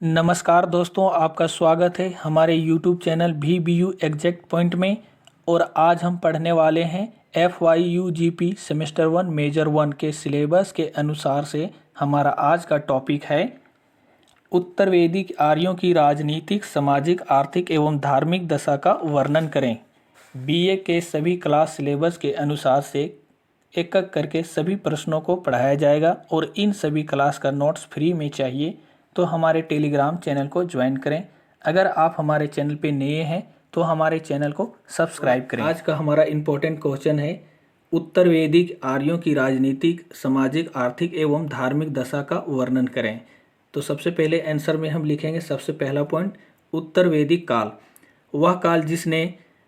नमस्कार दोस्तों, आपका स्वागत है हमारे YouTube channel VBU exact point में। और आज हम पढ़ने वाले हैं FYUGP सेमेस्टर 1 मेजर 1 के सिलेबस के अनुसार से हमारा आज का टॉपिक है उत्तर वैदिक आर्यों की राजनीतिक, सामाजिक, आर्थिक एवं धार्मिक दशा का वर्णन करें। BA के सभी क्लास सिलेबस के अनुसार से एक एक करके सभी प्रश्नों को पढ़ाया जाएगा और इन सभी क्लास का नोट्स फ्री में चाहिए तो हमारे टेलीग्राम चैनल को ज्वाइन करें। अगर आप हमारे चैनल पे नए हैं तो हमारे चैनल को सब्सक्राइब करें। आज का हमारा इम्पोर्टेंट क्वेश्चन है उत्तर वैदिक आर्यों की राजनीतिक, सामाजिक, आर्थिक एवं धार्मिक दशा का वर्णन करें। तो सबसे पहले आंसर में हम लिखेंगे सबसे पहला पॉइंट, उत्तर वैदिक काल। वह काल जिसने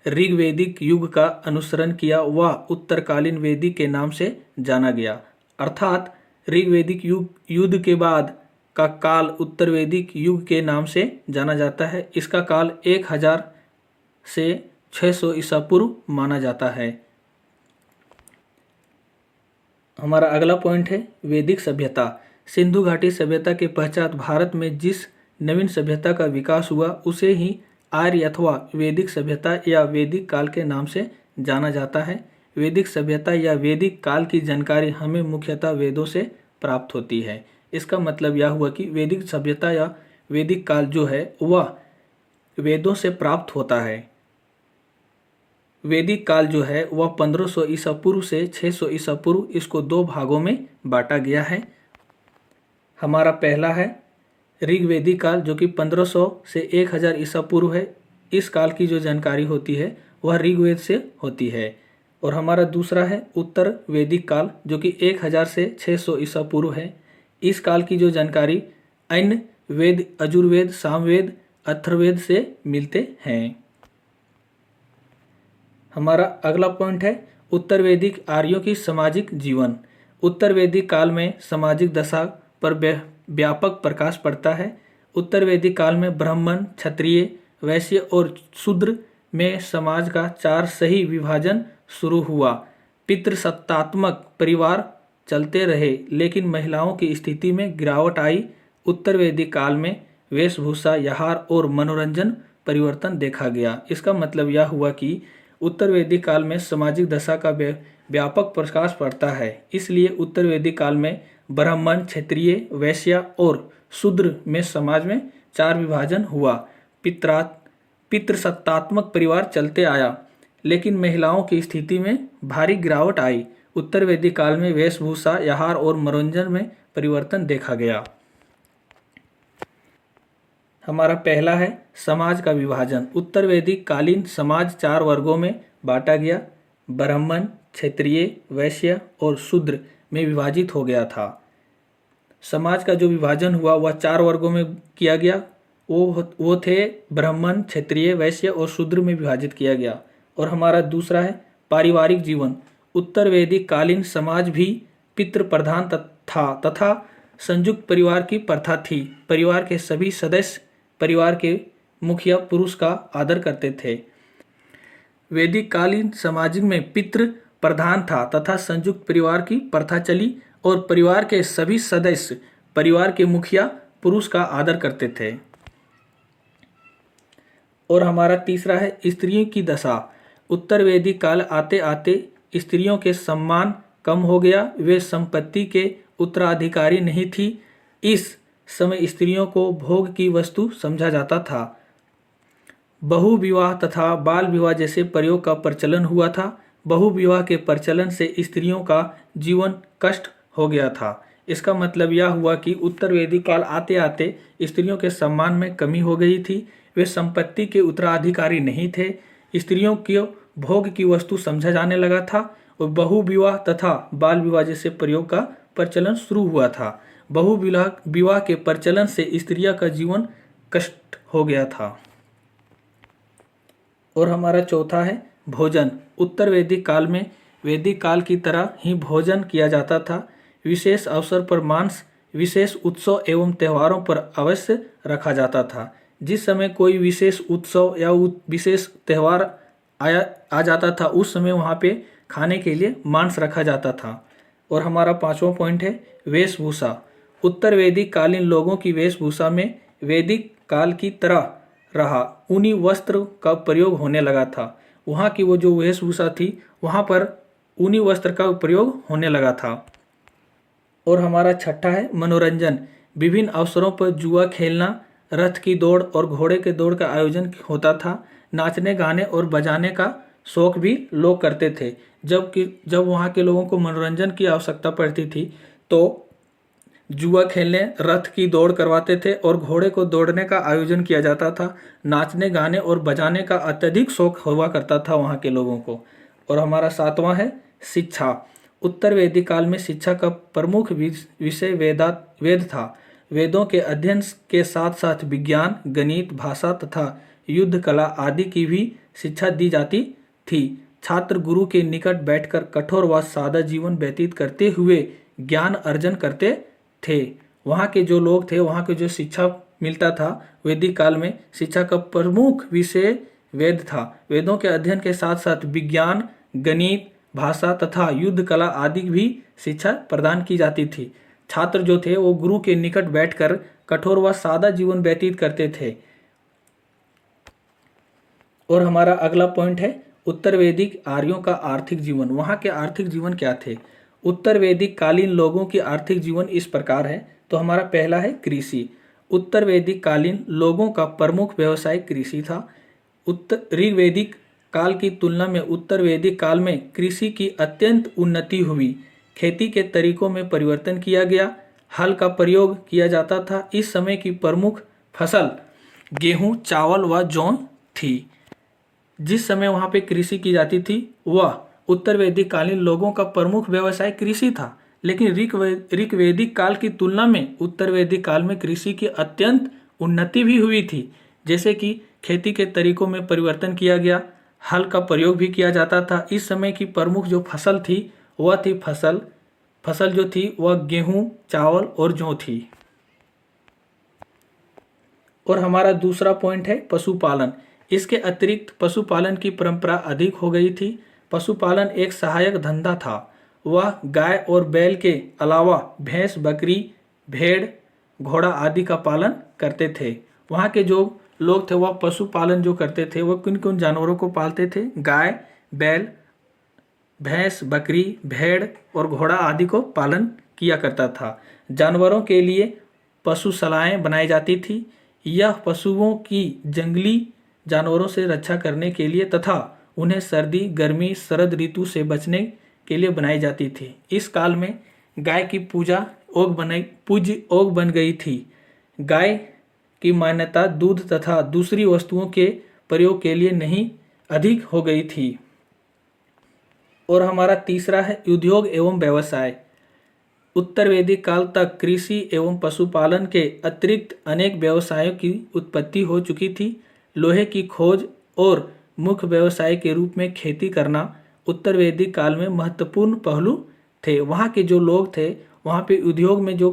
ऋग्वैदिक युग का अनुसरण किया वह उत्तरकालीन वैदिक के नाम से जाना गया। अर्थात ऋग्वैदिक युग के बाद का काल उत्तर वैदिक युग के नाम से जाना जाता है। इसका काल 1000 से 600 ईसा पूर्व माना जाता है। हमारा अगला पॉइंट है वैदिक सभ्यता। सिंधु घाटी सभ्यता के पश्चात भारत में जिस नवीन सभ्यता का विकास हुआ उसे ही आर्य अथवा वैदिक सभ्यता या वैदिक काल के नाम से जाना जाता है। वैदिक सभ्यता या वैदिक काल की जानकारी हमें मुख्यतः वेदों से प्राप्त होती है। इसका मतलब यह हुआ कि वैदिक सभ्यता या वैदिक काल जो है वह वेदों से प्राप्त होता है। वैदिक काल जो है वह 1500 ईसा पूर्व से 600 ईसा पूर्व, इसको दो भागों में बांटा गया है। हमारा पहला है ऋग्वैदिक काल जो कि 1500 से 1000 ईसा पूर्व है। इस काल की जो जानकारी होती है वह ऋग्वेद से होती है। और हमारा दूसरा है उत्तर वैदिक काल जो कि 1000 से 600 ईसा पूर्व है। इस काल की जो जानकारी अन्य वेद, यजुर्वेद, सामवेद, अथर्ववेद से मिलते हैं। हमारा अगला पॉइंट है उत्तर वैदिक आर्यों की सामाजिक जीवन। उत्तर वैदिक काल में सामाजिक दशा पर व्यापक प्रकाश पड़ता है। उत्तर वैदिक काल में ब्राह्मण, क्षत्रिय, वैश्य और शूद्र में समाज का 4 सही विभाजन शुरू हुआ। पितृसत्तात्मक परिवार चलते रहे लेकिन महिलाओं की स्थिति में गिरावट आई। उत्तर वैदिक काल में वेशभूषा, आहार और मनोरंजन परिवर्तन देखा गया। इसका मतलब यह हुआ कि उत्तर वैदिक काल में सामाजिक दशा का व्यापक प्रकाश पड़ता है। इसलिए उत्तर वैदिक काल में ब्राह्मण, क्षत्रिय, वैश्य और शूद्र में समाज में 4 विभाजन हुआ। पितृसत्तात्मक परिवार चलते आया लेकिन महिलाओं की स्थिति में भारी गिरावट आई। उत्तर वैदिक काल में वेशभूषा, आहार और मनोरंजन में परिवर्तन देखा गया। हमारा पहला है समाज का विभाजन। उत्तर वैदिक कालीन समाज 4 वर्गों में बांटा गया। ब्राह्मण, क्षत्रिय, वैश्य और शूद्र में विभाजित हो गया था। समाज का जो विभाजन हुआ वह 4 वर्गों में किया गया। वो थे ब्राह्मण, क्षत्रिय, वैश्य और शूद्र में विभाजित किया गया। और हमारा दूसरा है पारिवारिक जीवन। उत्तर वैदिक कालीन समाज भी पितृ प्रधान था तथा संयुक्त परिवार की प्रथा थी। परिवार के सभी सदस्य परिवार के मुखिया पुरुष का आदर करते थे। वैदिक कालीन समाज में पितृ प्रधान था तथा संयुक्त परिवार की प्रथा चली और परिवार के सभी सदस्य परिवार के मुखिया पुरुष का आदर करते थे। और हमारा तीसरा है स्त्रियों की दशा। उत्तर वैदिक काल आते आते स्त्रियों के सम्मान कम हो गया। वे संपत्ति के उत्तराधिकारी नहीं थी। इस समय स्त्रियों को भोग की वस्तु समझा जाता था। बहु विवाह तथा बाल विवाह जैसे प्रयोग का प्रचलन हुआ था। बहु विवाह के प्रचलन से स्त्रियों का जीवन कष्ट हो गया था। इसका मतलब यह हुआ कि उत्तर वैदिक काल आते आते स्त्रियों के सम्मान में कमी हो गई थी। वे संपत्ति के उत्तराधिकारी नहीं थे। स्त्रियों को भोग की वस्तु समझा जाने लगा था और बहु विवाह तथा बाल विवाह जैसे प्रयोग का प्रचलन शुरू हुआ था। बहु विवाह के प्रचलन से स्त्रियों का जीवन कष्ट हो गया था। और हमारा चौथा है भोजन। उत्तर वैदिक काल में वैदिक काल की तरह ही भोजन किया जाता था। विशेष अवसर पर मांस विशेष उत्सव एवं त्योहारों पर अवश्य रखा जाता था। जिस समय कोई विशेष उत्सव या विशेष त्यौहार आ जाता था उस समय वहाँ पे खाने के लिए मांस रखा जाता था। और हमारा 5वां पॉइंट है वेशभूषा। उत्तर वैदिक कालीन लोगों की वेशभूषा में वैदिक काल की तरह रहा। ऊनी वस्त्र का प्रयोग होने लगा था। वहाँ की वो जो वेशभूषा थी वहाँ पर ऊनी वस्त्र का प्रयोग होने लगा था। और हमारा छठा है मनोरंजन। विभिन्न अवसरों पर जुआ खेलना, रथ की दौड़ और घोड़े के दौड़ का आयोजन होता था। नाचने गाने और बजाने का शौक भी लोग करते थे। जब वहाँ के लोगों को मनोरंजन की आवश्यकता पड़ती थी तो जुआ खेलने, रथ की दौड़ करवाते थे और घोड़े को दौड़ने का आयोजन किया जाता था। नाचने गाने और बजाने का अत्यधिक शौक हुआ करता था वहाँ के लोगों को। और हमारा सातवां है शिक्षा। उत्तर वैदिक काल में शिक्षा का प्रमुख विषय वेद था। वेदों के अध्ययन के साथ साथ विज्ञान, गणित, भाषा तथा युद्ध कला आदि की भी शिक्षा दी जाती थी। छात्र गुरु के निकट बैठकर कठोर व सादा जीवन व्यतीत करते हुए ज्ञान अर्जन करते थे। वहाँ के जो लोग थे, वहाँ के जो शिक्षा मिलता था वैदिक काल में, शिक्षा का प्रमुख विषय वेद था। वेदों के अध्ययन के साथ साथ विज्ञान, गणित, भाषा तथा युद्ध कला आदि भी शिक्षा प्रदान की जाती थी। छात्र जो थे वो गुरु के निकट बैठकर कठोर व सादा जीवन व्यतीत करते थे। और हमारा अगला पॉइंट है उत्तर वैदिक आर्यों का आर्थिक जीवन। वहाँ के आर्थिक जीवन क्या थे? उत्तर वैदिक कालीन लोगों की आर्थिक जीवन इस प्रकार है। तो हमारा पहला है कृषि। उत्तर वैदिक कालीन लोगों का प्रमुख व्यवसाय कृषि था। ऋग्वैदिक काल की तुलना में उत्तर वैदिक काल में कृषि की अत्यंत उन्नति हुई। खेती के तरीकों में परिवर्तन किया गया। हल का प्रयोग किया जाता था। इस समय की प्रमुख फसल गेहूं, चावल व जौ थी। जिस समय वहाँ पे कृषि की जाती थी वह उत्तर वैदिक कालीन लोगों का प्रमुख व्यवसाय कृषि था। लेकिन ऋग्वैदिक काल की तुलना में उत्तर वैदिक काल में कृषि की अत्यंत उन्नति भी हुई थी। जैसे कि खेती के तरीकों में परिवर्तन किया गया, हल का प्रयोग भी किया जाता था। इस समय की प्रमुख जो फसल थी वह थी फसल जो थी वह गेहूं, चावल और जौ थी। और हमारा दूसरा पॉइंट है पशुपालन। इसके अतिरिक्त पशुपालन की परंपरा अधिक हो गई थी। पशुपालन एक सहायक धंधा था। वह गाय और बैल के अलावा भैंस, बकरी, भेड़, घोड़ा आदि का पालन करते थे। वहाँ के जो लोग थे वह पशुपालन जो करते थे वह किन किन जानवरों को पालते थे? गाय, बैल, भैंस, बकरी, भेड़ और घोड़ा आदि को पालन किया करता था। जानवरों के लिए पशुशालाएं बनाई जाती थी। यह पशुओं की जंगली जानवरों से रक्षा करने के लिए तथा उन्हें सर्दी, गर्मी, शरद ऋतु से बचने के लिए बनाई जाती थी। इस काल में गाय की पूज्य ओग बन गई थी। गाय की मान्यता दूध तथा दूसरी वस्तुओं के प्रयोग के लिए नहीं अधिक हो गई थी। और हमारा तीसरा है उद्योग एवं व्यवसाय। उत्तर वैदिक काल तक कृषि एवं पशुपालन के अतिरिक्त अनेक व्यवसायों की उत्पत्ति हो चुकी थी। लोहे की खोज और मुख्य व्यवसाय के रूप में खेती करना उत्तर वैदिक काल में महत्वपूर्ण पहलू थे। वहाँ के जो लोग थे वहाँ पे उद्योग में जो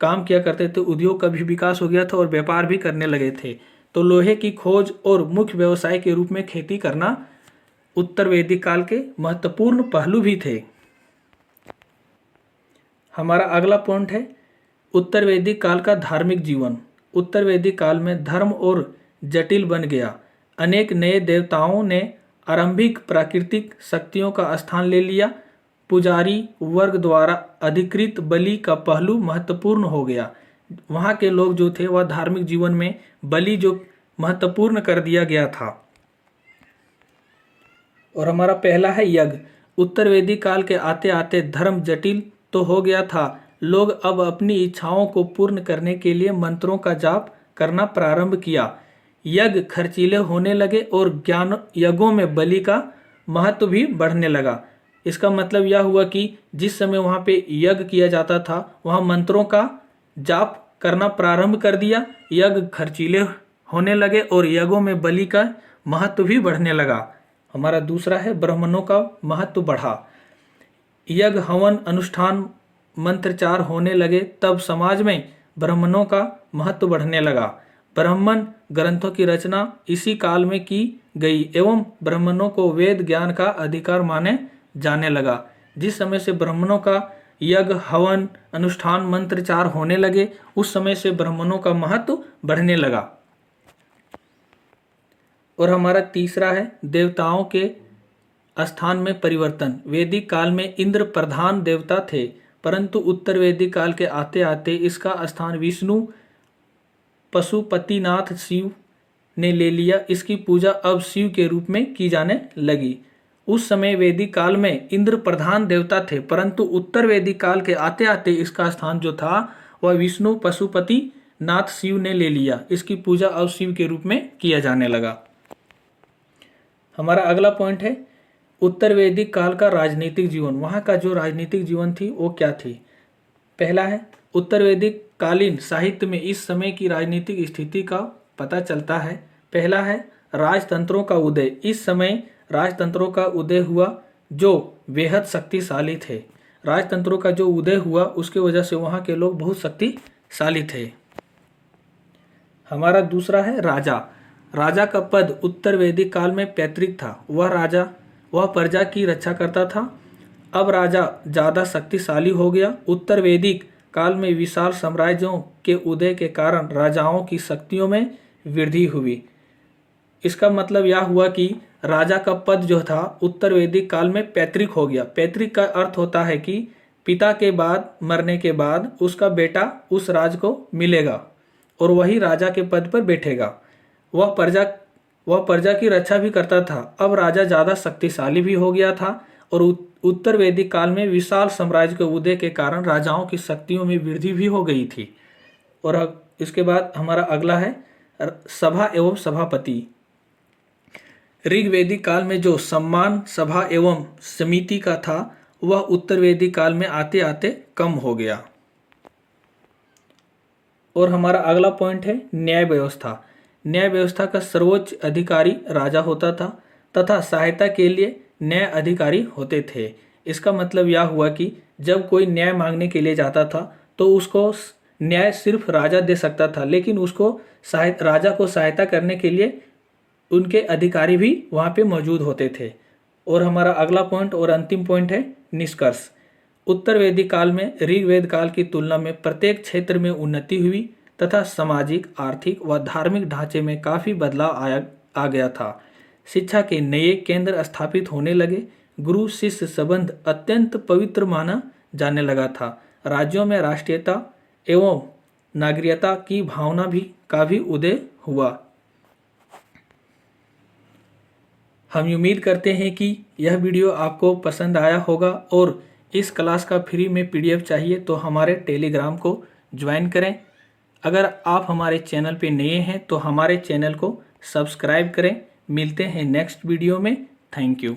काम किया करते थे, उद्योग का भी विकास हो गया था और व्यापार भी करने लगे थे। तो लोहे की खोज और मुख्य व्यवसाय के रूप में खेती करना उत्तर वैदिक काल के महत्वपूर्ण पहलू भी थे। हमारा अगला पॉइंट है उत्तर वैदिक काल का धार्मिक जीवन। उत्तर वैदिक काल में धर्म और जटिल बन गया। अनेक नए देवताओं ने आरंभिक प्राकृतिक शक्तियों का स्थान ले लिया। पुजारी वर्ग द्वारा अधिकृत बलि का पहलू महत्वपूर्ण हो गया। वहाँ के लोग जो थे वह धार्मिक जीवन में बलि जो महत्वपूर्ण कर दिया गया था। और हमारा पहला है यज्ञ। उत्तर वैदिक काल के आते आते धर्म जटिल तो हो गया था। लोग अब अपनी इच्छाओं को पूर्ण करने के लिए मंत्रों का जाप करना प्रारंभ किया। यज्ञ खर्चीले होने लगे और ज्ञान यज्ञों में बलि का महत्व भी बढ़ने लगा। इसका मतलब यह हुआ कि जिस समय वहाँ पे यज्ञ किया जाता था वहाँ मंत्रों का जाप करना प्रारंभ कर दिया। यज्ञ खर्चीले होने लगे और यज्ञों में बलि का महत्व भी बढ़ने लगा। हमारा दूसरा है ब्राह्मणों का महत्व बढ़ा। यज्ञ, हवन, अनुष्ठान, मंत्रचार होने लगे तब समाज में ब्राह्मणों का महत्व बढ़ने लगा। ब्राह्मण ग्रंथों की रचना इसी काल में की गई एवं ब्राह्मणों को वेद ज्ञान का अधिकार माने जाने लगा। जिस समय से ब्राह्मणों का यज्ञ हवन अनुष्ठान मंत्रचार होने लगे, उस समय से ब्राह्मणों का महत्व बढ़ने लगा। और हमारा तीसरा है देवताओं के स्थान में परिवर्तन। वैदिक काल में इंद्र प्रधान देवता थे, परंतु उत्तर वैदिक काल के आते आते इसका स्थान विष्णु पशुपतिनाथ शिव ने ले लिया। इसकी पूजा अब शिव के रूप में की जाने लगी। उस समय वैदिक काल में इंद्र प्रधान देवता थे, परंतु उत्तर वैदिक काल के आते आते इसका स्थान जो था वह विष्णु पशुपति नाथ शिव ने ले लिया। इसकी पूजा अब शिव के रूप में किया जाने लगा। हमारा अगला पॉइंट है उत्तर वैदिक काल का राजनीतिक जीवन। वहाँ का जो राजनीतिक जीवन थी वो क्या थी। पहला है उत्तर वैदिक कालीन साहित्य में इस समय की राजनीतिक स्थिति का पता चलता है। पहला है राजतंत्रों का उदय। इस समय राजतंत्रों का उदय हुआ जो बेहद शक्तिशाली थे। राजतंत्रों का जो उदय हुआ उसके वजह से वहाँ के लोग बहुत शक्तिशाली थे। हमारा दूसरा है राजा। राजा का पद उत्तर वैदिक काल में पैतृक था। वह प्रजा की रक्षा करता था। अब राजा ज़्यादा शक्तिशाली हो गया। उत्तर वैदिक काल में विशाल साम्राज्यों के उदय के कारण राजाओं की शक्तियों में वृद्धि हुई। इसका मतलब यह हुआ कि राजा का पद जो था उत्तर वैदिक काल में पैतृक हो गया। पैतृक का अर्थ होता है कि पिता के बाद मरने के बाद उसका बेटा उस राज को मिलेगा और वही राजा के पद पर बैठेगा। वह प्रजा की रक्षा भी करता था। अब राजा ज़्यादा शक्तिशाली भी हो गया था और उत्तर वैदिक काल में विशाल साम्राज्य के उदय के कारण राजाओं की शक्तियों में वृद्धि भी हो गई थी। और इसके बाद हमारा अगला है सभा एवं सभापति। ऋग्वैदिक काल में जो सम्मान सभा एवं समिति का था वह उत्तर वैदिक काल में आते आते कम हो गया। और हमारा अगला पॉइंट है न्याय व्यवस्था। न्याय व्यवस्था का सर्वोच्च अधिकारी राजा होता था तथा सहायता के लिए न्याय अधिकारी होते थे। इसका मतलब यह हुआ कि जब कोई न्याय मांगने के लिए जाता था तो उसको न्याय सिर्फ राजा दे सकता था, लेकिन उसको राजा को सहायता करने के लिए उनके अधिकारी भी वहाँ पे मौजूद होते थे। और हमारा अगला पॉइंट और अंतिम पॉइंट है निष्कर्ष। उत्तर वैदिक काल में ऋग्वेद काल की तुलना में प्रत्येक क्षेत्र में उन्नति हुई तथा सामाजिक, आर्थिक व धार्मिक ढांचे में काफ़ी बदलाव आ गया था। शिक्षा के नए केंद्र स्थापित होने लगे। गुरु शिष्य संबंध अत्यंत पवित्र माना जाने लगा था। राज्यों में राष्ट्रीयता एवं नागरिकता की भावना का भी उदय हुआ। हम उम्मीद करते हैं कि यह वीडियो आपको पसंद आया होगा और इस क्लास का फ्री में PDF चाहिए तो हमारे टेलीग्राम को ज्वाइन करें। अगर आप हमारे चैनल पे नए हैं तो हमारे चैनल को सब्सक्राइब करें। मिलते हैं नेक्स्ट वीडियो में। Thank you.